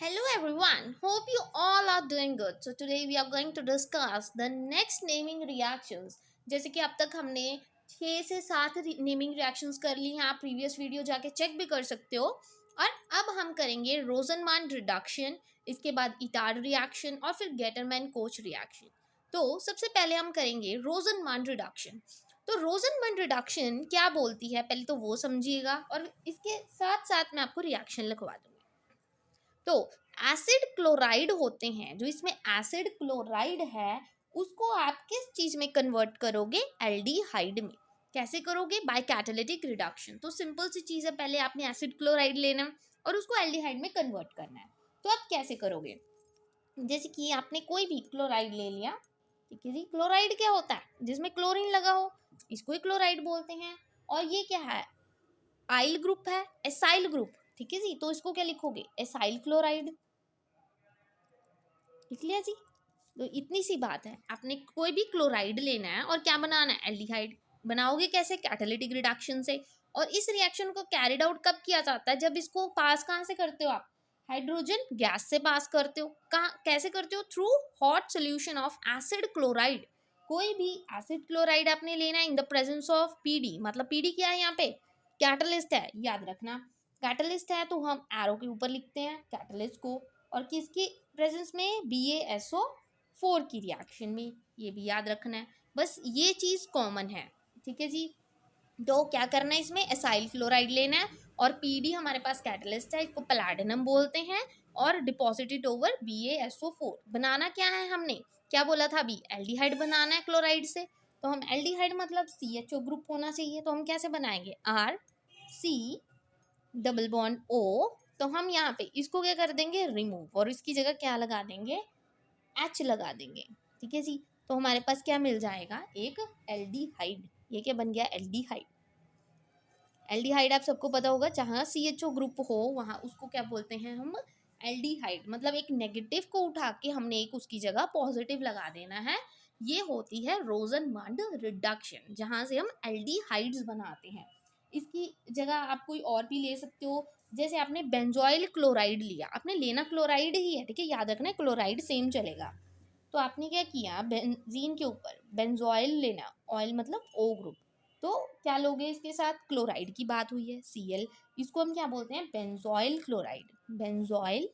Hello everyone, hope you all are doing good. So today we are going to discuss the next naming reactions. जैसे कि अब तक हमने 6 से 7 naming reactions कर ली हैं, आप प्रीवियस वीडियो जाके चेक भी कर सकते हो। और अब हम करेंगे रोजनमान रिडक्शन, इसके बाद इटार रिएक्शन और फिर गेटरमैन कोच रिएक्शन। तो सबसे पहले हम करेंगे रोजनमान रिडक्शन। तो रोजनमान रिडक्शन क्या बोलती है पहले तो वो समझिएगा, और इसके साथ साथ मैं आपको रिएक्शन लिखवा दूँगी। तो एसिड क्लोराइड होते हैं, जो इसमें एसिड क्लोराइड है उसको आप किस चीज में कन्वर्ट करोगे? एल्डिहाइड में। कैसे करोगे? By catalytic reduction. तो सिंपल सी चीज है, पहले आपने एसिड क्लोराइड लेना है और उसको एल्डिहाइड में कन्वर्ट करना है। तो आप कैसे करोगे? जैसे कि आपने कोई भी क्लोराइड ले लिया, ठीक है जी। क्लोराइड क्या होता है? जिसमें क्लोरीन लगा हो, इसको ही क्लोराइड बोलते हैं। और ये क्या है? आइल ग्रुप है, एसाइल ग्रुप, ठीक है जी। तो इसको क्या लिखोगे? Acyl chloride. लिख लिया जी। तो इतनी सी बात है, आपने कोई भी क्लोराइड लेना है और क्या बनाना है? एल्डिहाइड। बनाओगे कैसे? कैटालिटिक रिडक्शन से। और इस रिएक्शन को कैरिड आउट कब किया जाता है? जब इसको पास कहाँ से करते हो आप? हाइड्रोजन गैस से पास करते हो। कहाँ कैसे करते हो? Through hot solution of acid chloride. कोई भी एसिड क्लोराइड आपने लेना है in the presence of PD. मतलब पीडी क्या है यहाँ पे? कैटलिस्ट है, याद रखना। कैटलिस्ट है तो हम एरो के ऊपर लिखते हैं कैटलिस्ट को, और किसकी प्रेजेंस में? BaSO4 की रिएक्शन में। ये भी याद रखना है, बस ये चीज़ कॉमन है, ठीक है जी। तो क्या करना है? इसमें एसाइल क्लोराइड लेना है और पीडी हमारे पास कैटलिस्ट है, इसको पैलेडिनम बोलते हैं, और डिपॉजिटेड ओवर BaSO4। बनाना क्या है हमने? क्या बोला था अभी? एल्डिहाइड बनाना है क्लोराइड से। तो हम एल्डिहाइड मतलब CHO ग्रुप होना चाहिए, तो हम कैसे बनाएंगे? RC double bond O। तो हम यहाँ पे इसको क्या कर देंगे? रिमूव, और इसकी जगह क्या लगा देंगे? H लगा देंगे, ठीक है जी। तो हमारे पास क्या मिल जाएगा? एक एल्डिहाइड। ये क्या बन गया? एल्डिहाइड। एल्डिहाइड आप सबको पता होगा, जहाँ CHO ग्रुप हो वहाँ उसको क्या बोलते हैं हम? एल्डिहाइड। मतलब एक नेगेटिव को उठा के हमने एक उसकी जगह पॉजिटिव लगा देना है। ये होती है रोजनमान रिडक्शन, जहाँ से हम एल्डिहाइड्स बनाते हैं। इसकी जगह आप कोई और भी ले सकते हो। जैसे आपने बेंजोइल क्लोराइड लिया, आपने लेना क्लोराइड ही है, ठीक है, याद रखना क्लोराइड सेम चलेगा। तो आपने क्या किया? बेंजीन के ऊपर बेंजोइल लेना, ऑयल मतलब O ग्रुप। तो क्या लोगे इसके साथ? क्लोराइड की बात हुई है, Cl। इसको हम क्या बोलते हैं? Benzoyl chloride. बेंजोइल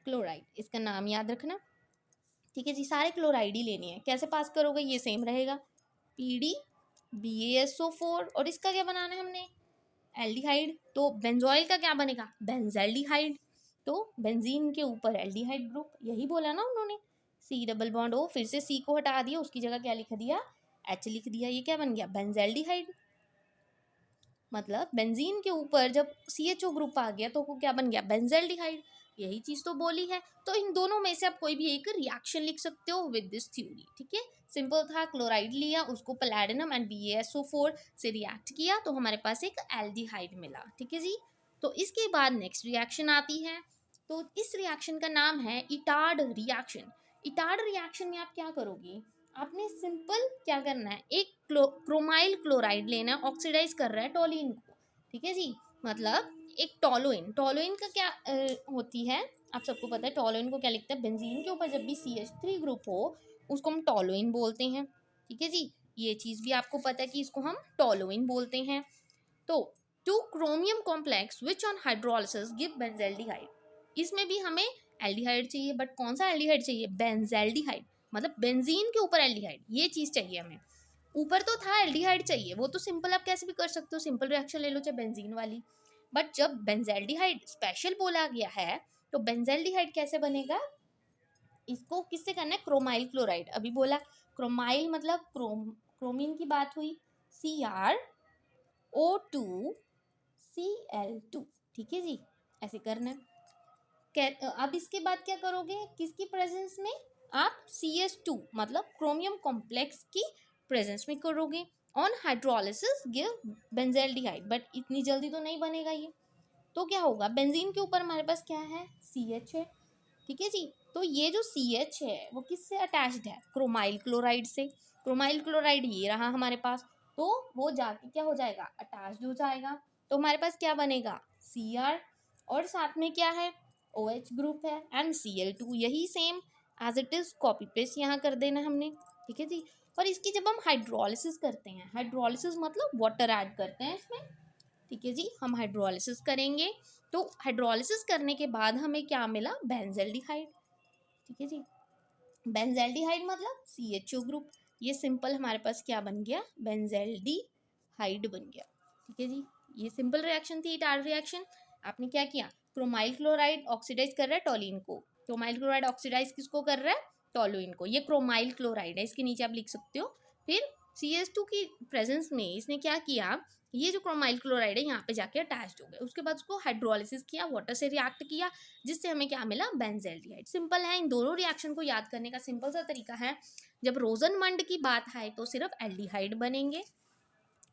क्लोराइड, इसका नाम याद रखना, ठीक है जी। सारे क्लोराइड ही लेनी है। कैसे पास करोगे? ये सेम रहेगा, PD BaSO4, और इसका क्या बनाना है हमने? एल्डिहाइड। तो बेंजोइल का क्या बनेगा? बेंजल्डिहाइड। तो बेंजीन के ऊपर एल्डिहाइड ग्रुप, यही बोला ना उन्होंने। C डबल बॉन्ड O, फिर से C को हटा दिया, उसकी जगह क्या लिख दिया? H लिख दिया। ये क्या बन गया? बेंजल्डिहाइड। मतलब बेंजीन के ऊपर जब CHO ग्रुप आ गया तो वो क्या बन गया? बेंजल्डिहाइड। यही चीज तो बोली है। तो इन दोनों में से आप कोई भी एक रिएक्शन लिख सकते हो विद दिस थ्योरी, ठीक है। सिंपल था, क्लोराइड लिया, उसको पैलेडिनम एंड BaSO4 से रिएक्ट किया तो हमारे पास एक एल्डिहाइड मिला, ठीक है जी। तो इसके बाद नेक्स्ट रिएक्शन आती है। तो इस रिएक्शन का नाम है इटार्ड रिएक्शन। इटार्ड रिएक्शन में आप क्या करोगे? आपने सिंपल क्या करना है? एक क्रोमाइल क्लोराइड लेना है, ऑक्सीडाइज कर रहा है टोलिन को, ठीक है जी। मतलब एक टोलुइन। टोलुइन का क्या होती है? आप सबको पता है टोलुइन को क्या लिखते हैं? बेंजीन के ऊपर जब भी CH3 ग्रुप हो उसको हम टोलुइन बोलते हैं, ठीक है जी। ये चीज़ भी आपको पता है कि इसको हम टोलुइन बोलते हैं। तो two chromium complex which on hydrolysis give benzaldehyde. इसमें भी हमें एल्डिहाइड चाहिए, बट कौन सा एल्डिहाइड चाहिए? बेंजल्डिहाइड। मतलब बेंजीन के ऊपर एल्डिहाइड, ये चीज़ चाहिए हमें। ऊपर तो था एल्डिहाइड चाहिए, वो तो सिंपल आप कैसे भी कर सकते हो, सिंपल रिएक्शन ले लो चाहे बेंजीन वाली। बट जब बेंजल्डिहाइड स्पेशल बोला गया है तो बेंजल्डिहाइड कैसे बनेगा? इसको किससे करना है? Chromyl chloride. अभी बोला क्रोमाइल मतलब क्रोमीन की बात हुई, CrO2Cl2, ठीक है जी। ऐसे करना है। अब इसके बाद क्या करोगे? किसकी प्रेजेंस में? आप CS2 मतलब क्रोमियम कॉम्प्लेक्स की प्रेजेंस में करोगे। On hydrolysis give benzaldehyde, but इतनी जल्दी तो नहीं बनेगा ये। तो क्या होगा? बेंजीन के ऊपर हमारे पास क्या है? CH है, ठीक है जी। तो ये जो CH है वो किससे अटैच्ड है? क्रोमाइल क्लोराइड से। क्रोमाइल क्लोराइड ये रहा हमारे पास, तो वो जाके क्या हो जाएगा? अटैच्ड हो जाएगा। तो हमारे पास क्या बनेगा? Cr, और साथ में क्या है? OH ग्रुप है एंड Cl2, यही same as it is copy paste यहाँ कर देना हमने, ठीक है जी। और इसकी जब हम हाइड्रोलिसिस करते हैं, हाइड्रोलिसिस मतलब वाटर ऐड करते हैं इसमें, ठीक है जी, हम हाइड्रोलिसिस करेंगे तो हाइड्रोलिसिस करने के बाद हमें क्या मिला, बेंजल्डिहाइड, ठीक है जी। बेंजल्डिहाइड मतलब CHO ग्रुप, ये सिंपल हमारे पास क्या बन गया, बेंजल्डिहाइड बन गया, ठीक है जी। ये सिंपल रिएक्शन थी, इटार रिएक्शन। आपने क्या किया, क्रोमाइल क्लोराइड ऑक्सीडाइज कर रहा है टोलिन को, क्रोमाइल क्लोराइड ऑक्सीडाइज किसको कर रहा है, टोलुइन को, ये क्रोमाइल क्लोराइड है, इसके नीचे आप लिख सकते हो। फिर CH2 की प्रेजेंस में इसने क्या किया, ये जो क्रोमाइल क्लोराइड है यहाँ पे जाके अटैच्ड हो गया, उसके बाद उसको हाइड्रोलिसिस किया, वाटर से रिएक्ट किया, जिससे हमें क्या मिला, बेंजल्डिहाइड। सिंपल है, इन दोनों रिएक्शन को याद करने का सिंपल सा तरीका है, जब रोजनमंड की बात आए तो सिर्फ एल्डिहाइड बनेंगे,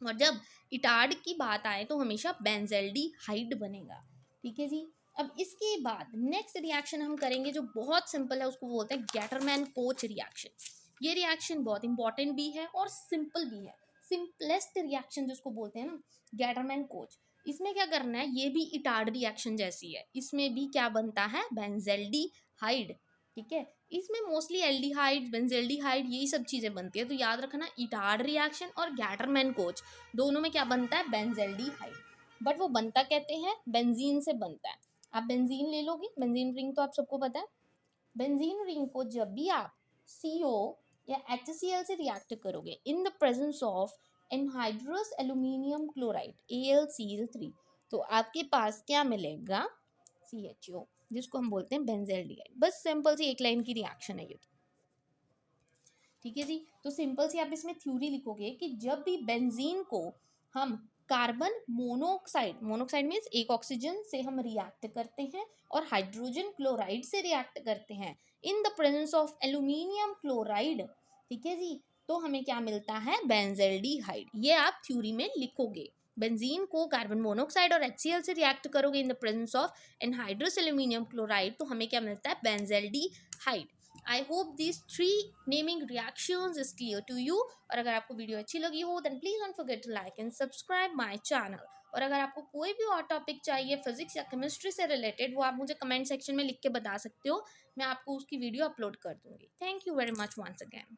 और जब इटार्ड की बात आए तो हमेशा बेंजल्डिहाइड बनेगा, ठीक है जी। अब इसके बाद नेक्स्ट रिएक्शन हम करेंगे जो बहुत सिंपल है, उसको बोलते हैं गैटरमैन कोच रिएक्शन। ये रिएक्शन बहुत इंपॉर्टेंट भी है और सिंपल भी है, सिंपलेस्ट रिएक्शन जिसको बोलते हैं ना, गैटरमैन कोच। इसमें क्या करना है, ये भी इटार्ड रिएक्शन जैसी है, इसमें भी क्या बनता है, बेंजल्डिहाइड, ठीक है। इसमें मोस्टली एल्डिहाइड, बेंजल्डिहाइड, यही सब चीज़ें बनती है, तो याद रखना इटार्ड रिएक्शन और गैटरमैन कोच दोनों में क्या बनता है, बेंजल्डिहाइड। बट वो बनता कहते हैं बेंजीन से बनता है। आप बेंजीन ले लोगे, बेंजीन रिंग तो आप सबको पता है, बेंजीन रिंग को जब भी आप CO या HCl से रिएक्ट करोगे in the presence of anhydrous aluminium chloride AlCl3, तो आपके पास क्या मिलेगा, CHO, जिसको हम बोलते हैं बेंजल्डिहाइड। बस सिंपल सी एक लाइन की रिएक्शन है ये, ठीक है जी। तो सिंपल सी आप इसमें थ्योरी लिखोगे कि जब भी बेंजीन को हम कार्बन मोनोऑक्साइड, मोनोऑक्साइड मीन्स एक ऑक्सीजन से हम रिएक्ट करते हैं और हाइड्रोजन क्लोराइड से रिएक्ट करते हैं in the presence of aluminium chloride, ठीक है जी, तो हमें क्या मिलता है, बेंजल्डिहाइड। ये आप थ्योरी में लिखोगे, बेंजीन को कार्बन मोनोऑक्साइड और HCl से रिएक्ट करोगे in the presence of anhydrous aluminium chloride, तो हमें क्या मिलता है, benzaldehyde. I hope these 3 naming reactions is clear to you। और अगर आपको वीडियो अच्छी लगी हो then please don't forget to like and subscribe my channel। और अगर आपको कोई भी और टॉपिक चाहिए फिजिक्स या केमिस्ट्री से रिलेटेड, वो आप मुझे कमेंट सेक्शन में लिख के बता सकते हो, मैं आपको उसकी वीडियो अपलोड कर दूंगी। Thank you very much once again.